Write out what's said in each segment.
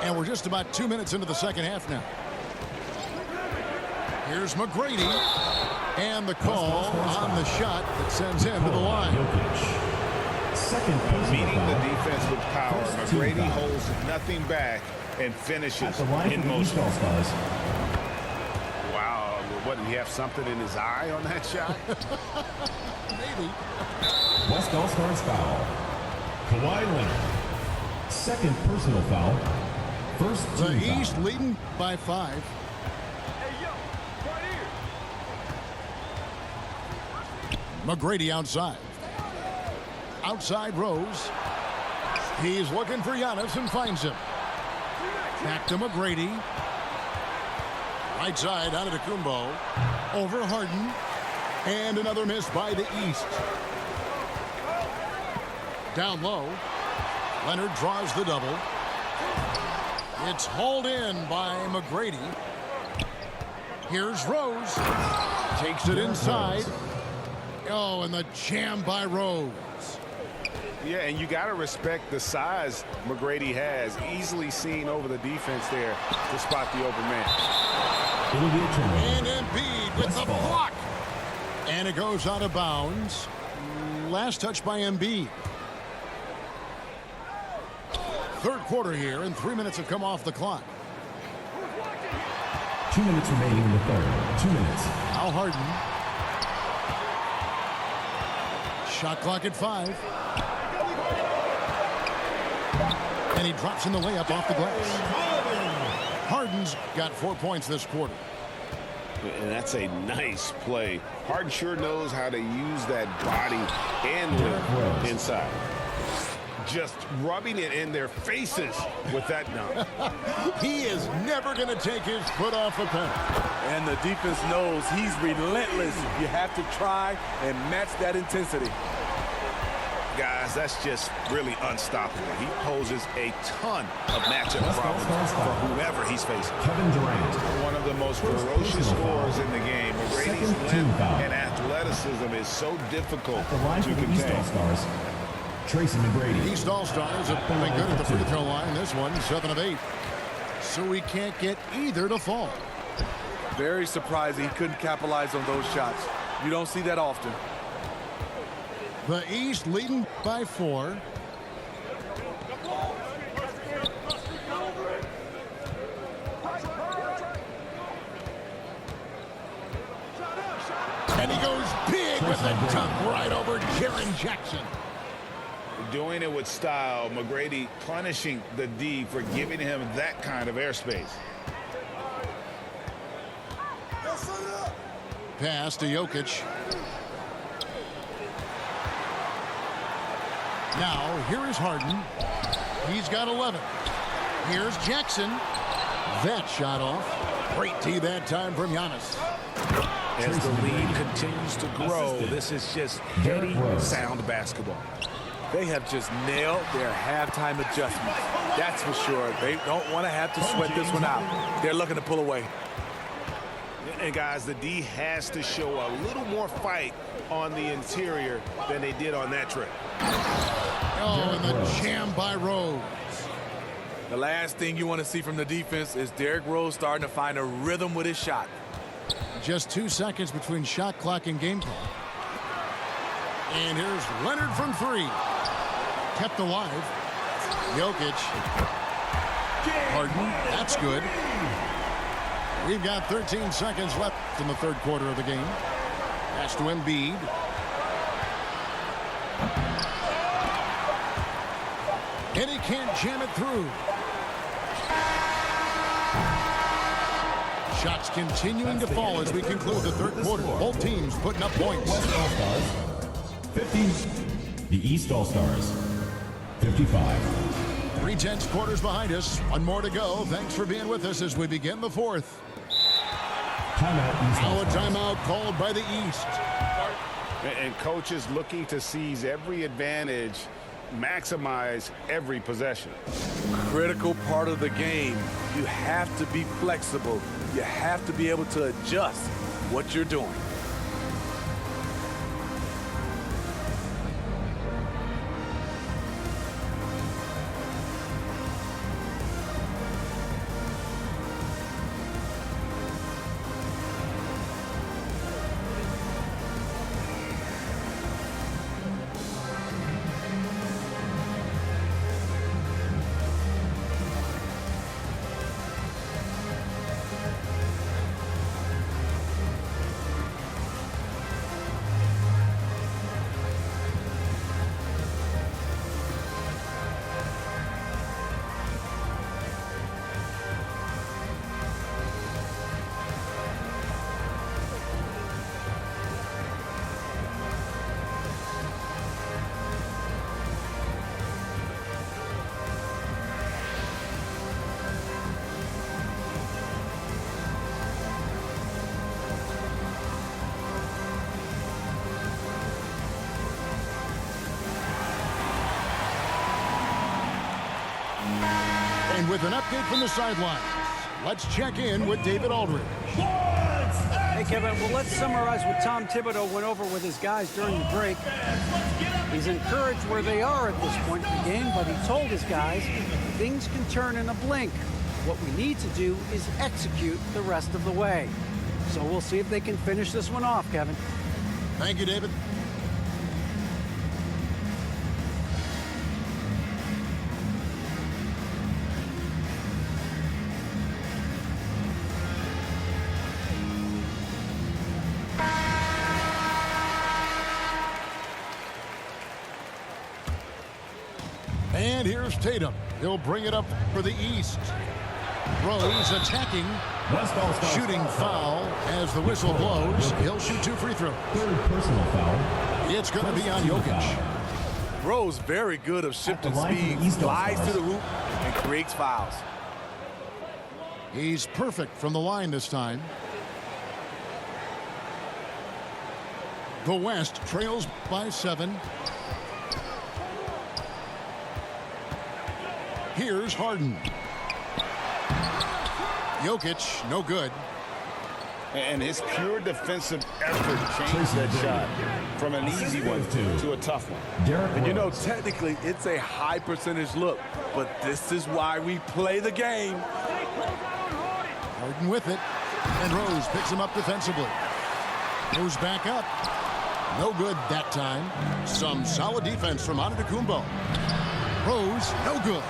And we're just about 2 minutes into the second half now. Here's McGrady. And the call on the shot that sends him to the line. Meeting the defense with power. McGrady holds nothing back and finishes in motion. Wow. What, did he have something in his eye on that shot? Maybe. West All-Stars foul. Kawhi Leonard. Second personal foul. First team The foul. East leading by 5. McGrady outside. Outside Rose. He's looking for Giannis and finds him. Back to McGrady. Right side out of Kumbo. Over Harden. And another miss by the East. Down low. Leonard draws the double. It's hauled in by McGrady. Here's Rose. Takes it inside. Oh, and the jam by Rose. Yeah, and you got to respect the size McGrady has. Easily seen over the defense there to spot the open man. It'll be a turnover. And Embiid with the block. And it goes out of bounds. Last touch by Embiid. Third quarter here, and 3 minutes have come off the clock. 2 minutes remaining in the third. 2 minutes. Now Harden. Shot clock at 5. And he drops in the layup off the glass. Harden's got 4 points this quarter. And that's a nice play. Harden sure knows how to use that body and lift inside. Just rubbing it in their faces with that dunk. He is never going to take his foot off the pedal. And the defense knows he's relentless. You have to try and match that intensity. Guys, that's just really unstoppable. He poses a ton of matchup problems for whoever he's facing. Kevin Durant. One of the most ferocious scorers in the game. McGrady's length and athleticism is so difficult to contain. All-Stars. Tracy McGrady. East All-Stars have been good at the free throw line. This one, 7 of 8. So we can't get either to fall. Very surprising he couldn't capitalize on those shots. You don't see that often. The East leading by 4. And he goes big with the dunk right over Jaren Jackson. Doing it with style. McGrady punishing the D for giving him that kind of airspace. Pass to Jokic. Now, here is Harden. He's got 11. Here's Jackson. That shot off. Great tee that time from Giannis. As the lead continues to grow, this is just heady, sound basketball. They have just nailed their halftime adjustments. That's for sure. They don't want to have to sweat this one out. They're looking to pull away. And guys, the D has to show a little more fight on the interior than they did on that trip. Oh, and the jam by Rose. The last thing you want to see from the defense is Derrick Rose starting to find a rhythm with his shot. Just 2 seconds between shot clock and game clock. And here's Leonard from 3. Kept alive. Jokic. Harden. That's good. We've got 13 seconds left in the third quarter of the game. Pass to Embiid. And he can't jam it through. Shots continuing to fall as we conclude the third quarter. Both teams putting up points. West All-Stars. 50. The East All-Stars. 55. 3 quarters behind us. One more to go. Thanks for being with us as we begin the fourth. Timeout East Now a All-Stars. timeout called by the East. And coaches looking to seize every advantage, maximize every possession. Critical part of the game. You have to be flexible. You have to be able to adjust what you're doing. And with an update from the sidelines, let's check in with David Aldridge. Hey, Kevin, well, let's summarize what Tom Thibodeau went over with his guys during the break. He's encouraged where they are at this point in the game, but he told his guys things can turn in a blink. What we need to do is execute the rest of the way. So we'll see if they can finish this one off, Kevin. Thank you, David. And here's Tatum. He'll bring it up for the East. Rose attacking. Shooting foul as the whistle blows. He'll shoot 2 free throws. Third personal foul. It's going to be on Jokic. Rose very good of shifting speed, slides to the hoop, and creates fouls. He's perfect from the line this time. The West trails by 7. Here's Harden. Jokic, no good. And his pure defensive effort changed that shot from an easy one to a tough one. And you know, technically, it's a high percentage look, but this is why we play the game. Harden with it. And Rose picks him up defensively. Moves back up. No good that time. Some solid defense from Antetokounmpo. Rose, no good.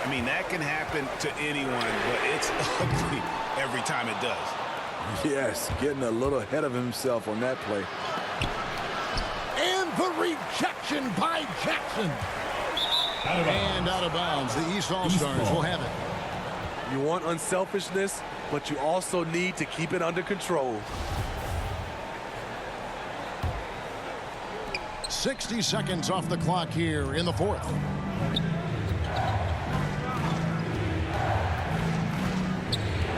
I mean, that can happen to anyone, but it's ugly every time it does. Yes, getting a little ahead of himself on that play. And the rejection by Jackson. And out of bounds. The East All-Stars will have it. You want unselfishness, but you also need to keep it under control. 60 seconds off the clock here in the fourth.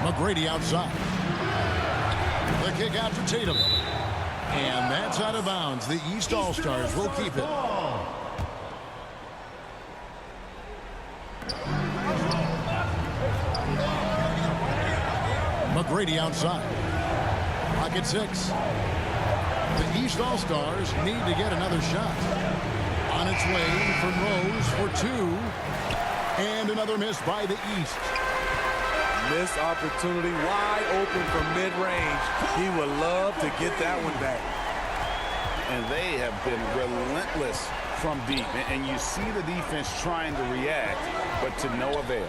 McGrady outside. The kick out to Tatum. And that's out of bounds. The East All-Stars will keep it. McGrady outside. Pocket 6. The East All-Stars need to get another shot. On its way from Rose for 2. And another miss by the East. Missed opportunity, wide open from mid-range. He would love to get that one back. And they have been relentless from deep. And you see the defense trying to react, but to no avail.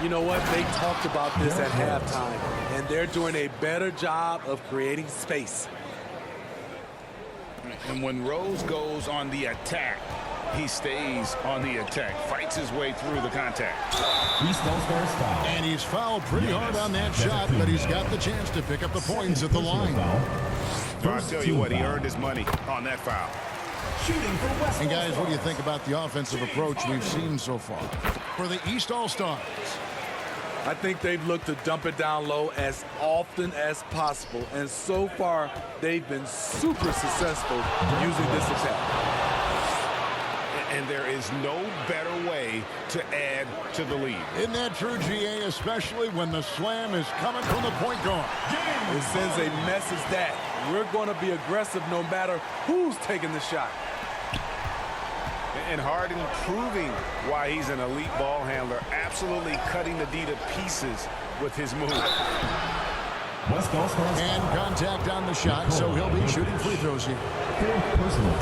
You know what? They talked about this at halftime, and they're doing a better job of creating space. And when Rose goes on the attack, he stays on the attack, fights his way through the contact. And he's fouled pretty hard on that shot, but he's got the chance to pick up the points at the line. I'll tell you what, he earned his money on that foul. And guys, what do you think about the offensive approach we've seen so far for the East All-Stars? I think they've looked to dump it down low as often as possible, and so far they've been super successful using this attack. And there is no better way to add to the lead. Isn't that true, GA, especially when the slam is coming from the point guard? It sends a message that we're going to be aggressive no matter who's taking the shot. And Harden proving why he's an elite ball handler, absolutely cutting the D to pieces with his move. And contact on the shot, so he'll be shooting free throws here.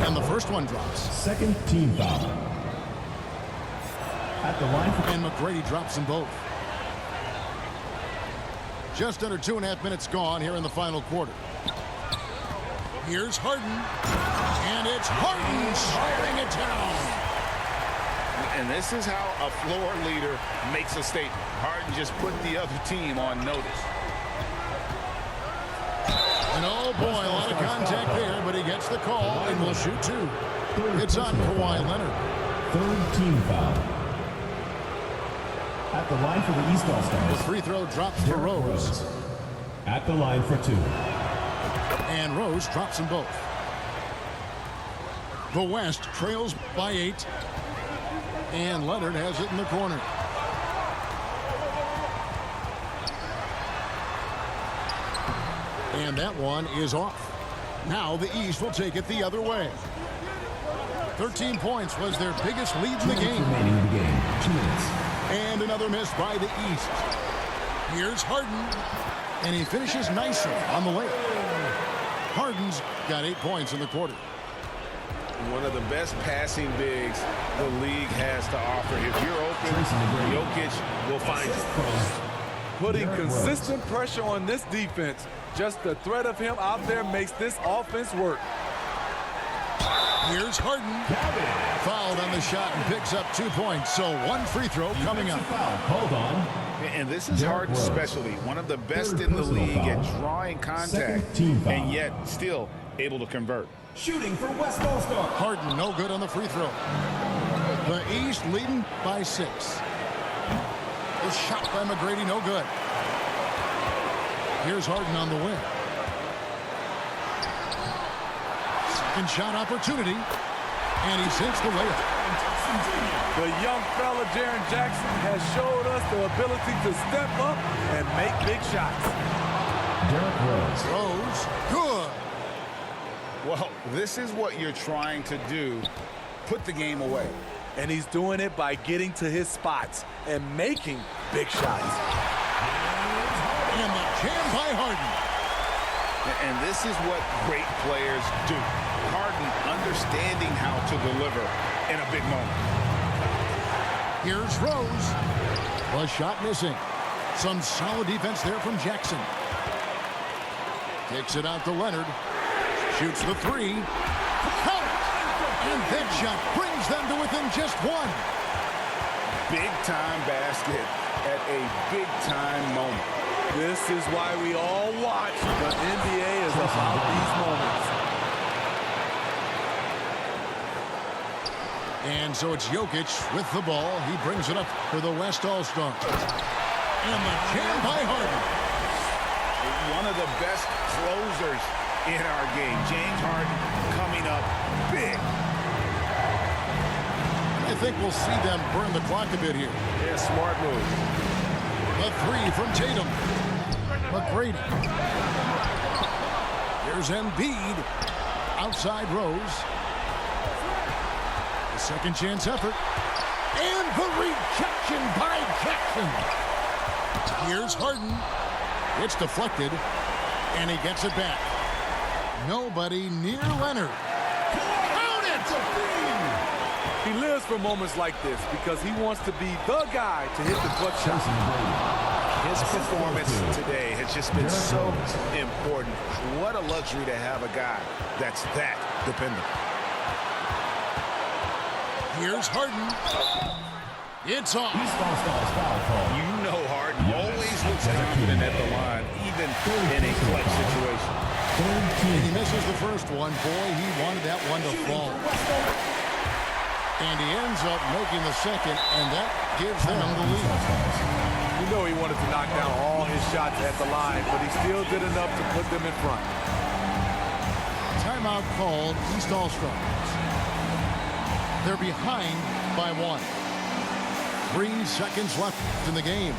And the first one drops. Second team foul. At the line for... And McGrady drops them both. Just under 2.5 minutes gone here in the final quarter. Here's Harden. And it's Harden staring it down. And this is how a floor leader makes a statement. Harden just put the other team on notice. And oh boy, a lot of contact there, but he gets the call and will shoot 2. It's on Kawhi Leonard. Third team foul. At the line for the East All-Stars. The free throw drops for Rose. At the line for 2. And Rose drops them both. The West trails by 8. And Leonard has it in the corner. And that one is off. Now the East will take it the other way. 13 points was their biggest lead in the game. Remaining in the game. 2 minutes. And another miss by the East. Here's Harden. And he finishes nicely on the layup. Harden's got 8 points in the quarter. One of the best passing bigs the league has to offer. If you're open, Jokic will find you. Putting consistent pressure on this defense. Just the threat of him out there makes this offense work. Here's Harden. Fouled on the shot and picks up 2 points. So 1 free throw coming up. Hold on. And this is Harden's specialty. One of the best in the league at drawing contact and yet still able to convert. Shooting for West All-Star. Harden no good on the free throw. The East leading by 6. The shot by McGrady no good. Here's Harden on the wing. Second shot opportunity. And he sinks the layup. The young fella, Jaren Jackson, has showed us the ability to step up and make big shots. Derrick Rose. Rose, good. Well, this is what you're trying to do. Put the game away. And he's doing it by getting to his spots and making big shots. And the jam by Harden. And this is what great players do. Harden understanding how to deliver in a big moment. Here's Rose. The shot missing. Some solid defense there from Jackson. Kicks it out to Leonard. Shoots the 3. Count it! And that shot brings them to within just 1. Big-time basket at a big-time moment. This is why we all watch. The NBA is about these moments. And so it's Jokic with the ball. He brings it up for the West All-Star. And the jam by Harden. One of the best closers in our game. James Harden coming up big. I think we'll see them burn the clock a bit here. Yeah, smart move. The 3 from Tatum. McGrady. Here's Embiid. Outside Rose. The second chance effort. And the rejection by Jackson. Here's Harden. It's deflected. And he gets it back. Nobody near Leonard. Count it! He lives for moments like this because he wants to be the guy to hit the clutch shot. His performance today has just been so important. What a luxury to have a guy that's that dependable. Here's Harden. It's off. You know Harden always looks confident at the line, even in a clutch situation. And he misses the first one. Boy, he wanted that one to fall. And he ends up making the second, and that gives them the lead. You know he wanted to knock down all his shots at the line, but he still did enough to put them in front. Timeout called. East All-Stars. They're behind by 1. 3 seconds left in the game.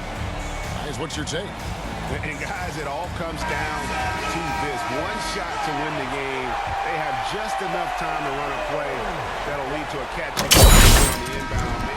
Guys, what's your take? And guys, it all comes down to this. One shot to win the game. They have just enough time to run a play that'll lead to a catch on the inbound.